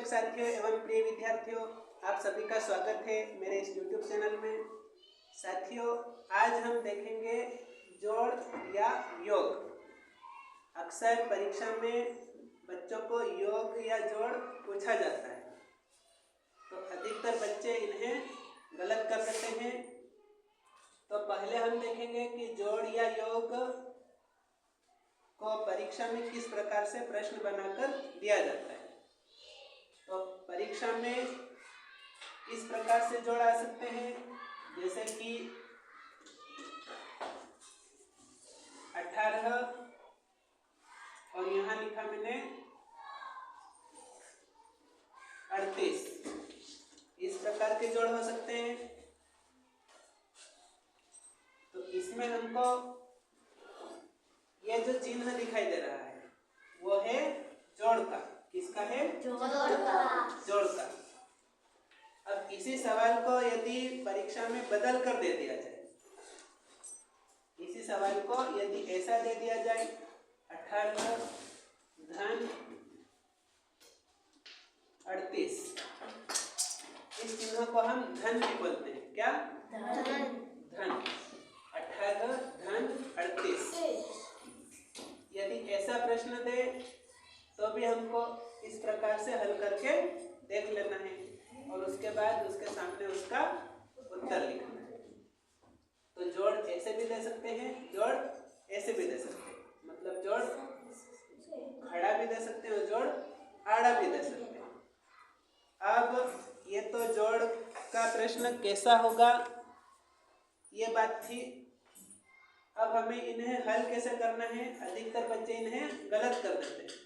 शिक्षक साथियों एवं प्रिय विद्यार्थियों, आप सभी का स्वागत है मेरे इस YouTube चैनल में। साथियों, आज हम देखेंगे जोड़ या योग। अक्सर परीक्षा में बच्चों को योग या जोड़ पूछा जाता है, तो अधिकतर बच्चे इन्हें गलत कर देते हैं। तो पहले हम देखेंगे कि जोड़ या योग को परीक्षा में किस प्रकार से प्रश्न बनाकर दिया जाता है। तो परीक्षा में इस प्रकार से जोड़ आ सकते हैं, जैसे कि 18 और यहाँ लिखा मैंने 38, इस प्रकार के जोड़ हो सकते हैं। तो इसमें हमको ये जो चिन्ह दिखाई दे रहा है वो है जोड़ का। किसका है? जोड़ का। अब इसी सवाल को यदि परीक्षा में बदल कर दे दिया जाए, इसी सवाल को यदि ऐसा दे दिया जाए 18 धन 38, इस चिन्ह को हम धन भी बोलते हैं। क्या? धन 18 धन 38। यदि ऐसा प्रश्न दे तो भी हमको इस प्रकार से हल करके देख लेना है और उसके बाद उसके सामने उसका उत्तर लिखना है। तो जोड़ ऐसे भी दे सकते हैं, जोड़ ऐसे भी दे सकते हैं, मतलब जोड़ खड़ा भी दे सकते हैं और जोड़ आड़ा भी दे सकते हैं। अब ये तो जोड़ का प्रश्न कैसा होगा ये बात थी। अब हमें इन्हें हल कैसे करना है, अधिकतर बच्चे इन्हें गलत कर देते हैं।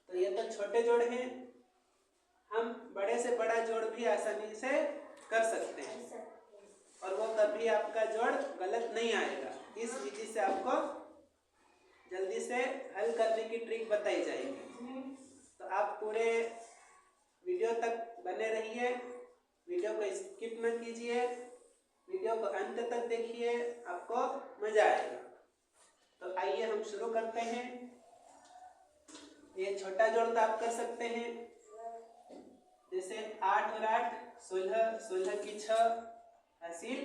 तो ये तो छोटे जोड़ हैं, हम बड़े से बड़ा जोड़ भी आसानी से कर सकते हैं और वो कभी आपका जोड़ गलत नहीं आएगा। इस विधि से आपको जल्दी से हल करने की ट्रिक बताई जाएगी। तो आप पूरे वीडियो तक बने रहिए, वीडियो को स्किप न कीजिए, वीडियो को अंत तक देखिए, आपको मजा आएगा। तो आइए हम शुरू करते हैं। ये छोटा जोड़ तो आप कर सकते हैं, जैसे 8 और 8 16, 16 की 6 हासिल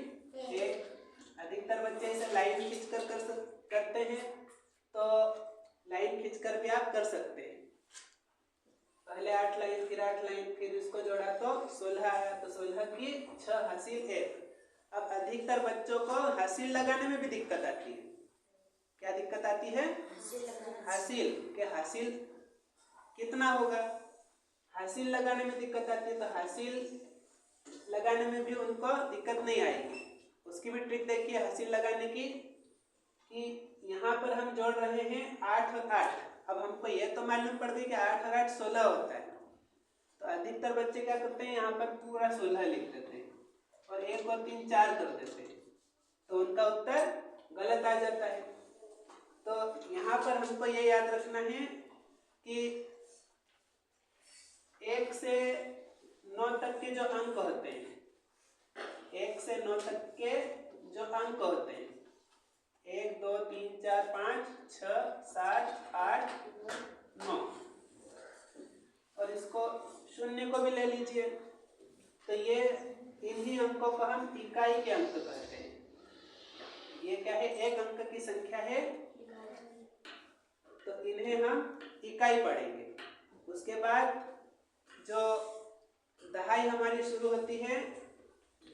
1। अधिकतर बच्चे इसे लाइन खींचकर करते हैं, तो लाइन खींचकर भी आप कर सकते हैं। पहले 8 लाइन, फिर 8 लाइन, फिर इसको जोड़ा तो 16 आया, तो 16 की 6 हासिल 1। अब अधिकतर बच्चों को हासिल लगाने में भी दिक्कत आती है। क्या दिक्कत आती है? हासिल के हासिल कितना होगा, हासिल लगाने में दिक्कत आती है। तो हासिल लगाने में भी उनको दिक्कत नहीं आएगी। उसकी भी ट्रिक देखिए हासिल लगाने की, कि यहाँ पर हम जोड़ रहे हैं 8 और 8। अब हमको ये तो मालूम पड़ गई कि 8 और 8 16 होता है। तो अधिकतर बच्चे क्या करते हैं, यहाँ पर पूरा 16 लिख देते हैं और 1 और 3 4 कर देते हैं, तो उनका उत्तर गलत आ जाता है। तो यहाँ पर हमको ये याद रखना है कि 1 से 9 तक के जो अंक होते हैं, 1 से 9 तक के जो अंक होते हैं, 1 2 3 4 5 6 7 8 9, और इसको शून्य को भी ले लीजिए। तो ये इन्हीं अंकों को हम इकाई के अंक कहते हैं। ये क्या है? एक अंक की संख्या है, तो इन्हें हम इकाई पढ़ेंगे। उसके बाद जो दहाई हमारी शुरू होती है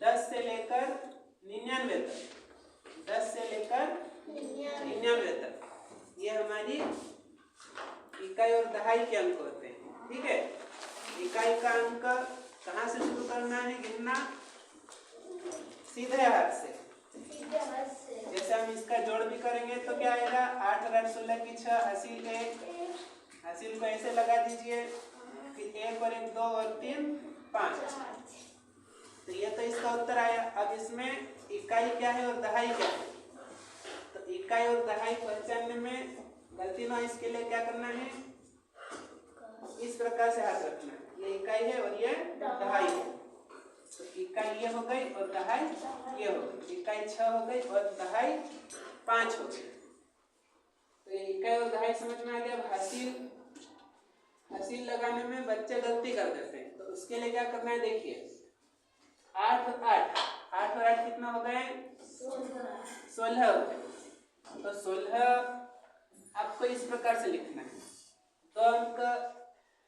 10 से लेकर 99 तक, 10 से लेकर 99 तक, ये हमारी इकाई और दहाई के अंक होते हैं। ठीक है, इकाई का अंक कहाँ से शुरू करना है गिनना? सीधे हाथ से। जैसे हम इसका जोड़ भी करेंगे तो क्या आएगा? 8 और 8 16 की 6 हासिल 1, हासिल को ऐसे लगा दीजिए, फिर 1 और 1 2 और 3 5। तो ये तो इसका उत्तर आया। अब इसमें इकाई क्या है और दहाई क्या है? तो इकाई और दहाई पहचानने में गलती ना, इसके लिए क्या करना है, इस प्रकार से हाथ रखना है। ये इकाई है और ये दहाई है। तो इकाई ये हो गई और दहाई ये हो गई। इकाई 6 हो गई और दहाई 5 हो गई। तो ये इकाई और दहाई समझ में आ गया। अब हासिल हासिल लगाने में बच्चे गलती कर देते हैं, तो उसके लिए क्या करना है देखिए, 8 और 8 कितना हो गए, 16 हो गए। तो 16 आपको इस प्रकार से लिखना है। 2 अंक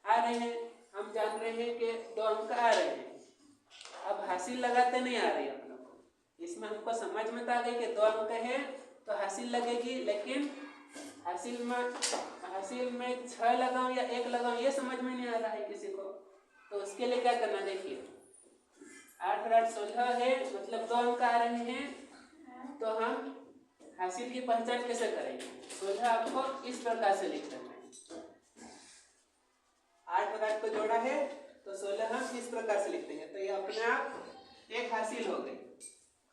आ रहे हैं, हम जान रहे हैं कि 2 अंक आ रहे हैं। अब हासिल लगाते नहीं आ रही आप लोग को, इसमें हमको समझ में तो आ गई कि 2 अंक है तो हासिल लगेगी, लेकिन हासिल में 6 लगाऊं या 1 लगाऊं ये समझ में नहीं आ रहा है किसी को। तो उसके लिए क्या करना देखिए, 8 और 8 16 है, मतलब 2 अंक आ रहे हैं, तो हम हासिल की पहचान कैसे करेंगे। 16 आपको इस प्रकार से लिख देना है, 8 और 8 को जोड़ा है तो 16 हम इस प्रकार से लिख देंगे, तो ये अपने आप एक हासिल हो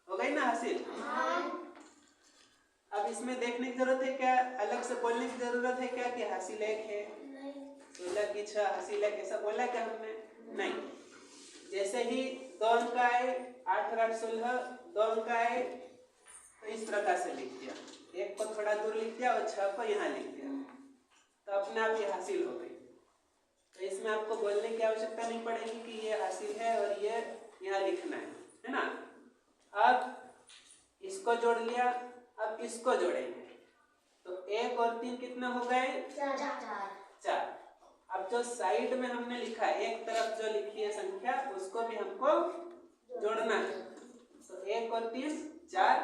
गई ना हासिल। अब इसमें देखने की जरूरत है क्या, अलग से बोलने की जरूरत है क्या कि हासिल 1 है, 16 की 6 हासिल 1, ऐसा बोला क्या हमने, नहीं। जैसे ही 2 अंक आए, 8 और 8 16, 2 अंक आए तो इस प्रकार से लिख दिया, 1 को थोड़ा दूर लिख दिया और 6 को यहाँ लिख दिया, तो अपने आप ये हासिल हो गई। तो इसमें आपको बोलने की आवश्यकता नहीं पड़ेगी कि ये हासिल है और ये यहाँ लिखना है ना। अब इसको जोड़ लिया, अब इसको जोड़ेंगे, तो 1 और 3 कितना हो गए, 4। अब जो साइड में हमने लिखा है, एक तरफ जो लिखी है संख्या, उसको भी हमको जोड़ना है, तो 1 और 3 4,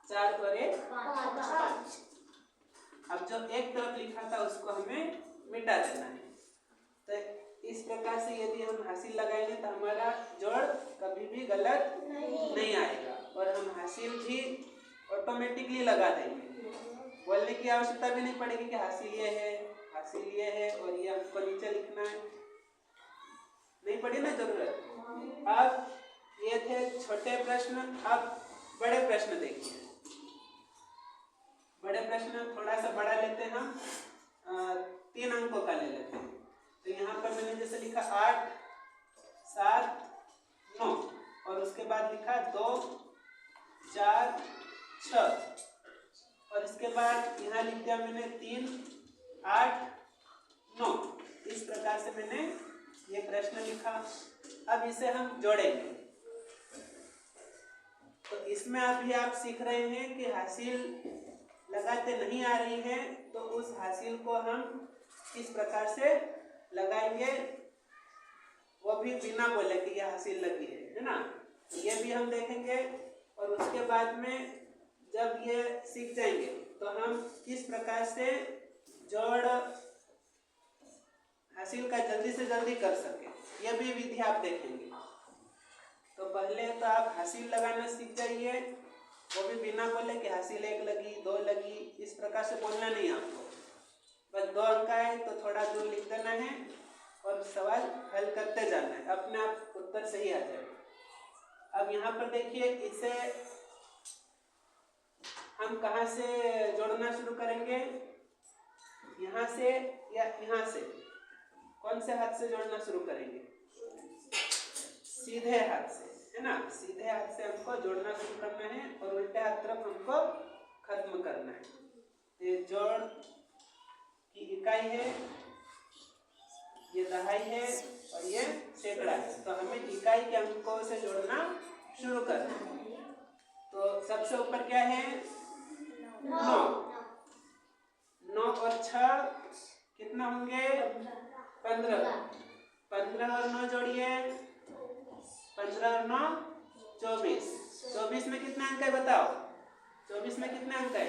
4 और 1 5। अब जो एक तरफ लिखा था उसको हमें मिटा देना है। तो इस प्रकार से यदि हम हासिल लगाएंगे तो हमारा जोड़ कभी भी गलत नहीं आएगा, और हम हासिल भी ऑटोमेटिकली लगा देंगे, बोलने की आवश्यकता भी नहीं पड़ेगी कि हासिल ये है, हासिल ये है और ये हमको नीचे लिखना है, नहीं पड़ी ना जरूरत। अब ये थे छोटे प्रश्न, अब बड़े प्रश्न देखिए। बड़े प्रश्न थोड़ा सा बड़ा लेते हैं हम, 3 अंकों का ले लेते हैं। तो यहाँ पर मैंने जैसे लिखा 8 7 9 और उसके बाद लिखा 2 4 6 और इसके बाद यहाँ लिख दिया मैंने 3 8 9। इस प्रकार से मैंने ये प्रश्न लिखा। अब इसे हम जोड़ेंगे, तो इसमें अभी आप सीख रहे हैं कि हासिल लगाते नहीं आ रही है, तो उस हासिल को हम किस प्रकार से लगाएंगे, वो भी बिना बोले कि यह हासिल लगी है ना, ये भी हम देखेंगे। और उसके बाद में जब ये सीख जाएंगे तो हम किस प्रकार से जोड़ हासिल का जल्दी से जल्दी कर सके, ये भी विधि आप देखेंगे। तो पहले तो आप हासिल लगाना सीख जाइए, वो भी बिना बोले कि हासिल 1 लगी 2 लगी, इस प्रकार से बोलना नहीं आपको, बस 2 अंक आए तो थोड़ा दूर लिख देना है और सवाल हल करते जाना है, अपने आप उत्तर सही आ जाएगा। अब यहाँ पर देखिए, इसे हम कहाँ से जोड़ना शुरू करेंगे, यहाँ से या यहाँ से, कौन से हाथ से जोड़ना शुरू करेंगे, सीधे हाथ से, है ना। सीधे हाथ से हमको जोड़ना शुरू करना है और उल्टे हाथ तरफ हमको खत्म करना है। ये जोड़ की इकाई है, ये दहाई है और ये सैकड़ा है, तो हमें इकाई के अंकों से जोड़ना शुरू करना है। तो सबसे ऊपर क्या है, 9 और 6 कितना होंगे, 15 और 9 जोड़िए, 15 और 9 24। 24 में कितने अंक है बताओ, 24 में कितने अंक है,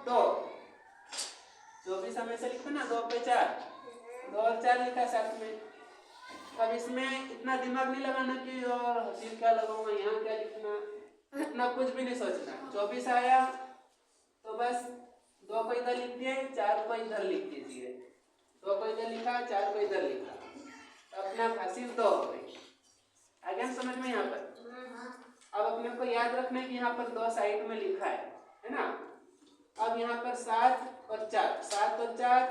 2। 24 हमेशा लिखो ना, 2 पे 4, 2 और 4 लिखा साथ में। अब इसमें इतना दिमाग नहीं लगाना कि और हासिल क्या लगाऊंगा, यहाँ क्या लिखना, इतना कुछ भी नहीं सोचना। 24 आया तो बस 2 को इधर लिख दिए, 4 को इधर लिख दीजिए, 2 को इधर लिखा, 4 को इधर लिखा, तो अपना हासिल 2 हो गई। आ गया समझ में यहाँ पर। अब अपने को याद रखना है कि यहाँ पर 2 साइड में लिखा है ना। अब यहाँ पर 7 और 4, 7 और 4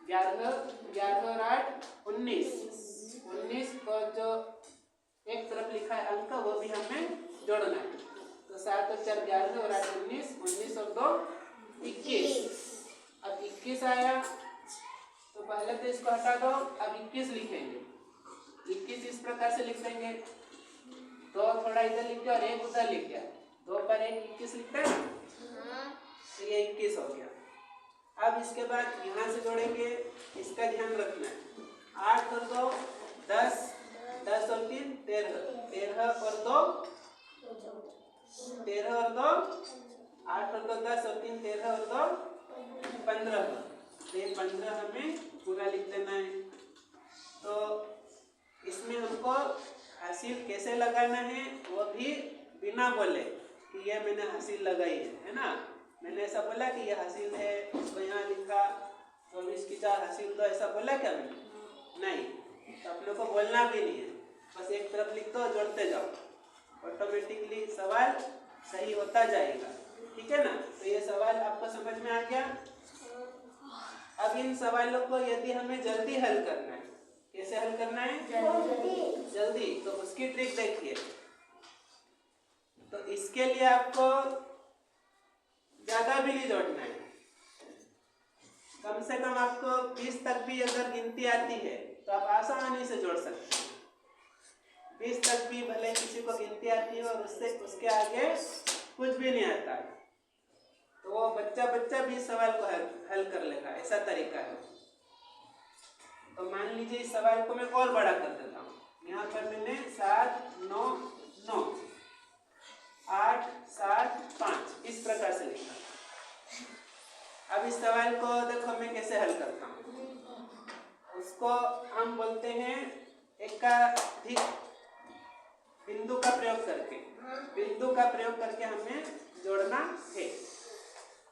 11, 11 और 8 19 और जो एक तरफ लिखा है अंक वो भी हमें जोड़ना है। तो 7 और 4 11 और 8 19 और 2 21। अब 21 आया तो पहले तो इसको हटा दो, अब 21 लिखेंगे। 21 इस प्रकार से लिख देंगे, 2 थोड़ा इधर लिख दिया और 1 उधर लिख दिया, 2 पर 1 21 लिखते हैं ना, तो ये 21 हो गया। अब इसके बाद यहाँ से जोड़ेंगे, इसका ध्यान रखना है। 8 और 2 10, 10 और 3 13, 13 और 2 13 और 2 8 और 2 10 और 3 13 और 2 15। तो ये 15 हमें पूरा लिख देना है। तो इसमें हमको हासिल कैसे लगाना है वो भी बिना बोले कि ये मैंने हासिल लगाई है ना। मैंने ऐसा बोला कि ये हासिल है, इसको यहाँ लिखा 24 की 4 हासिल, तो ऐसा बोला क्या मैंने? नहीं। तो अपने को बोलना भी नहीं है, बस एक तरफ लिख दो, जोड़ते जाओ, ऑटोमेटिकली सवाल सही होता जाएगा। ठीक है ना। तो ये सवाल आपको समझ में आ गया। अब इन सवालों को यदि हमें जल्दी हल करना है, कैसे हल करना है? जल्दी। तो उसकी ट्रिक देखिए। तो इसके लिए आपको ज्यादा भी नहीं जोड़ना है, कम से कम आपको 20 तक भी अगर गिनती आती है तो आप आसानी से जोड़ सकते हैं। 20 तक भी भले किसी को गिनती आती है और उससे उसके आगे कुछ भी नहीं आता है, तो वो बच्चा भी सवाल को हल कर लेगा, ऐसा तरीका है। तो मान लीजिए इस सवाल को मैं और बड़ा कर देता हूँ। यहाँ पर मैंने 7 9 9 8 7 5 इस प्रकार से लिखा। अब इस सवाल को देखो मैं कैसे हल करता हूँ। उसको हम बोलते हैं एकाधिक बिंदु का प्रयोग करके हमें जोड़ना है।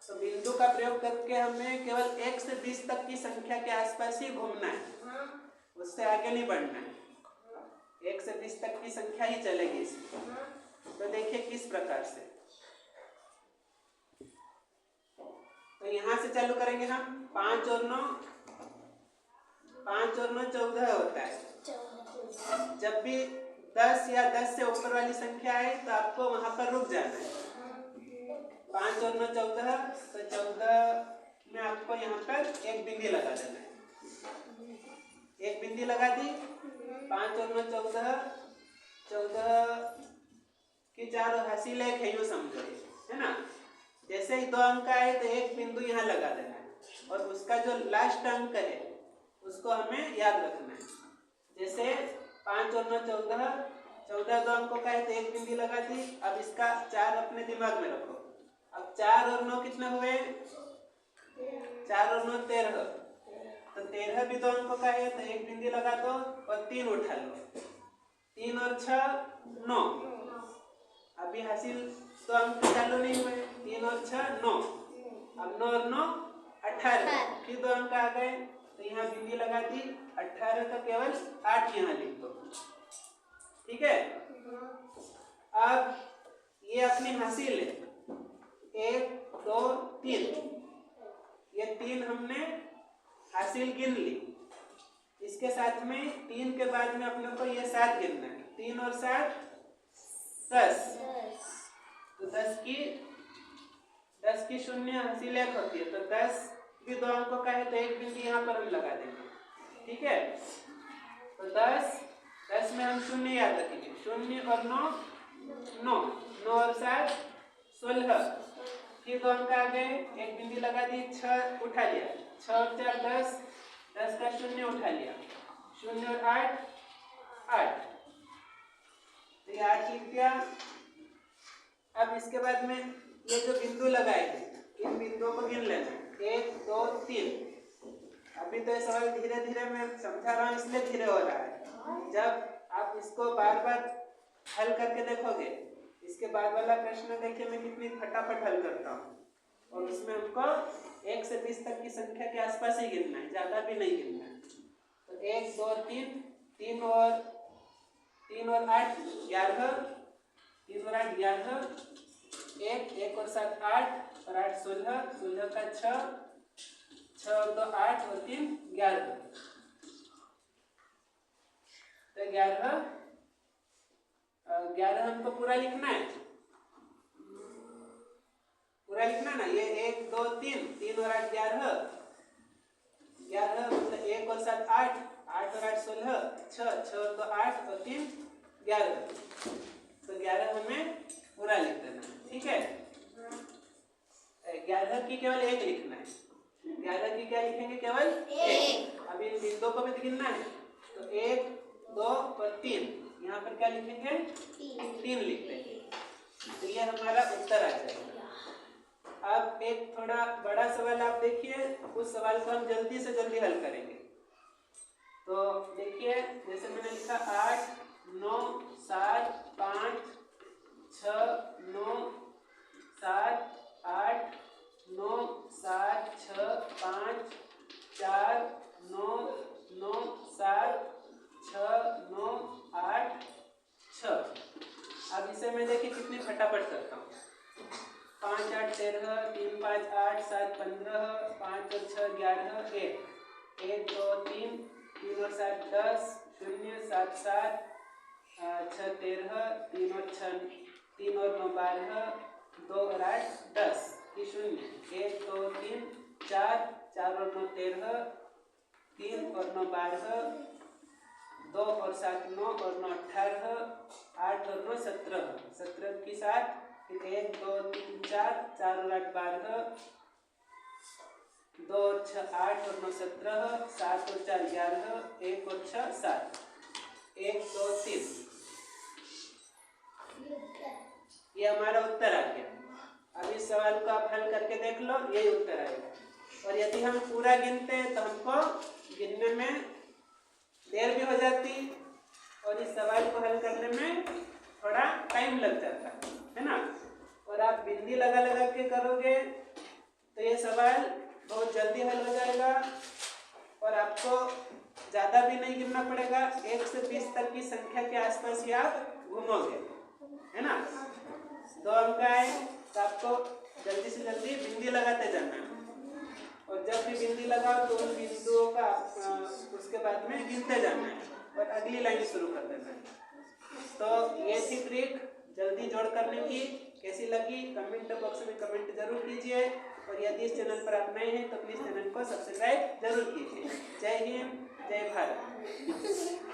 तो बिंदु का प्रयोग करके हमें केवल 1 से 20 तक की संख्या के आसपास ही घूमना है, उससे आगे नहीं बढ़ना है। 1 से 20 तक की संख्या ही चलेगी इसमें। तो देखिए किस प्रकार से। तो यहाँ से चालू करेंगे हम। 5 और 9 14 होता है। जब भी 10 या 10 से ऊपर वाली संख्या आए तो आपको वहां पर रुक जाना है। 5 और 9 14, तो 14 में आपको यहाँ पर एक बिंदी लगा देना है। एक बिंदी लगा दी। 5 और 9 14, 14 की 4 हासिल एक है, यूँ समझो, है ना। जैसे ही 2 अंक आए तो एक बिंदु यहाँ लगा देना है और उसका जो लास्ट अंक है उसको हमें याद रखना है। जैसे 5 और 9 14, 14 2 अंकों का है तो एक बिंदी लगा दी। अब इसका 4 अपने दिमाग में रखो। अब 4 और 9 कितने हुए? 4 और 9 13, तो 13 भी 2 अंकों का है तो एक बिंदी लगा दो और 3 उठा लो। 3 और 6 9, अभी हासिल 2 अंक चालू नहीं हुए। 3 और 6 9, अब 9 और 9 18, फिर 2 अंक आ गए तो यहाँ बिंदी लगा दी। 18 का केवल 8 यहाँ लिख दो। ठीक है। अब ये अपनी हासिल है 1 2 3, ये 3 हमने हासिल गिन ली। इसके साथ में 3 के बाद में अपने को ये 7 गिनना है। 3 और 7 10, तो 10 की शून्य हासिल 1 होती है, तो 10 भी 2 अंकों का है तो एक बिंदी यहाँ पर हम लगा देंगे। ठीक है। तो 10 में हम शून्य याद रखेंगे। 0 और 9 9, 9 और 7 16, फिर 2 अंक आ गए, एक बिंदी लगा दी। 6 उठा लिया। 6 और 4 10, 10 का शून्य उठा लिया। 0 और 8 8, तो ये 8 लिख दिया। अब इसके बाद में ये जो बिंदु लगाए थे इन बिंदुओं को गिन लेना। 1 2 3। अभी तो ये सवाल धीरे धीरे मैं समझा रहा हूँ इसलिए धीरे हो रहा है। जब आप इसको बार बार हल करके देखोगे, इसके बाद वाला प्रश्न देखिए मैं कितनी फटाफट हल करता हूँ। और उसमें हमको 1 से 20 तक की संख्या के आसपास ही गिनना है, ज़्यादा भी नहीं गिनना है। तो 1 2 3, 3 और 8 11, 3 और 8 11, 1 और 7 8 और 8 16, 16 का 6 और 2 8 और 3 11, तो 11 हमको पूरा लिखना है। पूरा लिखना ना, ये 1 2 3, 3 और 8 11, 11 मतलब 1 और 7 8, 8 और 8 16, 6, 6 और 2 8 और 3 11। तो 11 हमें पूरा लिख देना है, ठीक है। 11 की केवल 1 लिखना है। 11 की क्या लिखेंगे? केवल 1। अभी इन बिंदुओं को भी गिनना है, तो 1 2 और 3, यहाँ पर क्या लिखेंगे? 3 लिख देंगे। तो ये हमारा उत्तर आ जाएगा। अब एक थोड़ा बड़ा सवाल आप देखिए, उस सवाल को हम जल्दी से जल्दी हल करेंगे। तो देखिए, जैसे मैंने लिखा 8 9 7 5 6 9 7 8 9 7 6 5 4 9 9 7 6 9 8 6। अब इसे मैं देखिए कितनी फटाफट करता हूँ। 5 8 13, 3 5 8 7 15, 5 और 6 11, 1 1 2 3, 3 और 7 10, 0 7 7 6 13, 3 और 6 3 और 9 12, 2 और 8 10 की 0 1 2 3 4, 4 और 9 13, 3 और 9 12, 2 और 7 9 और 9 18, 8 और 9 17, 17 की 7, फिर 1 2 3 4, 4 और 8 12, 2 और 6 8 और 9 17, 7 और 4 11, 1 और 6 7, 1 2 3। ये हमारा उत्तर आ गया। अब इस सवाल को आप हल करके देख लो, यही उत्तर आएगा। और यदि हम पूरा गिनते हैं तो हमको गिनने में देर भी हो जाती और इस सवाल को हल करने में थोड़ा टाइम लग जाता है ना। और आप बिंदी लगा लगा के करोगे तो ये सवाल बहुत जल्दी हल हो जाएगा और आपको ज़्यादा भी नहीं गिनना पड़ेगा। 1 से 20 तक की संख्या के आसपास ही आप घूमोगे, है ना। 2 अंक आए तो आपको जल्दी से जल्दी बिंदी लगाते जाना है और जब भी बिंदी लगाओ तो उन बिंदुओं का उसके बाद में गिनते जाना है और अगली लाइन शुरू कर देना है। तो ये थी ट्रिक जल्दी जोड़ करने की। कैसी लगी कमेंट बॉक्स में कमेंट जरूर कीजिए और यदि इस चैनल पर आप नए हैं तो प्लीज़ चैनल को सब्सक्राइब जरूर कीजिए। जय हिंद, जय भारत।